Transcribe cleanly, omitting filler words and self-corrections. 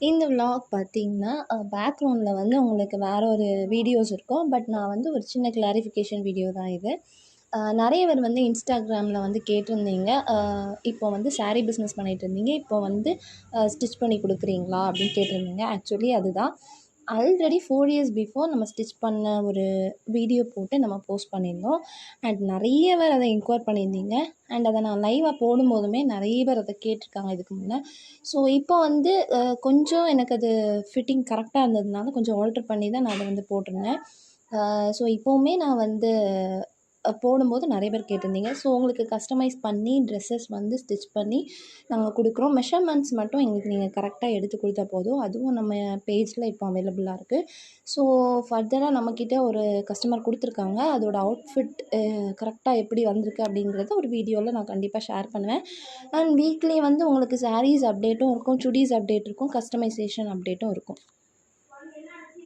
இந்த விளாக் பார்த்தீங்கன்னா, பேக்ரவுண்டில வந்து உங்களுக்கு வேற ஒரு வீடியோஸ் இருக்கும். பட் நான் வந்து ஒரு சின்ன கிளாரிஃபிகேஷன் வீடியோ தான் இது. நெறைய பேர் வந்து Instagramல வந்து கேட்டிருந்தீங்க. இப்போ வந்து சாரீ பிஸ்னஸ் பண்ணிட்டுருந்தீங்க. இப்போ வந்து ஸ்டிச் பண்ணி குடுக்குறீங்களா? அப்படின்னு கேட்டிருந்தீங்க. ஆக்சுவலி அதுதான். ஆல்ரெடி 4 இயர்ஸ் பிஃபோர் நம்ம ஸ்டிச் பண்ண ஒரு வீடியோ போட்டு நம்ம போஸ்ட் பண்ணியிருந்தோம். அண்ட் நெறைய பேர் அத என்கொயர் பண்ணியிருந்தீங்க. அண்ட் அத நான் லைவா போடும்போதுமே நெறைய பேர் அத கேட்டிருக்காங்க இதுக்கு முன்ன. ஸோ இப்போ வந்து கொஞ்சம் எனக்கு அது ஃபிட்டிங் கரெக்டாக இருந்ததுனால கொஞ்சம் ஆல்டர் பண்ணி தான் நான் அத வந்து போட்டிருந்தேன். ஸோ இப்போவுமே நான் வந்து போடும்போது நெறைய பேர் கேட்டிருந்தீங்க. ஸோ உங்களுக்கு கஸ்டமைஸ் பண்ணி ட்ரெஸ்ஸஸ் வந்து ஸ்டிச் பண்ணி நாங்க குடுக்குறோம். மெஷர்மெண்ட்ஸ் மட்டும் எங்களுக்கு நீங்க கரெக்ட்டா எடுத்து குடுத்தா போதும். அதுவும் நம்ம பேஜ்ல இப்போ அவைலபிளா இருக்கு. ஸோ ஃபர்தரா நம்மக்கிட்ட ஒரு கஸ்டமர் குடுத்துருக்காங்க. அதோட அவுட்ஃபிட் கரெக்ட்டா எப்படி வந்திருக்கு அப்படிங்கிறத ஒரு வீடியோல நான் கண்டிப்பா ஷேர் பண்ணுவேன். அண்ட் வீக்லி வந்து உங்களுக்கு சாரீஸ் அப்டேட்டும் இருக்கும், சுடீஸ் அப்டேட் இருக்கும், கஸ்டமைசேஷன் அப்டேட்டும் இருக்கும்.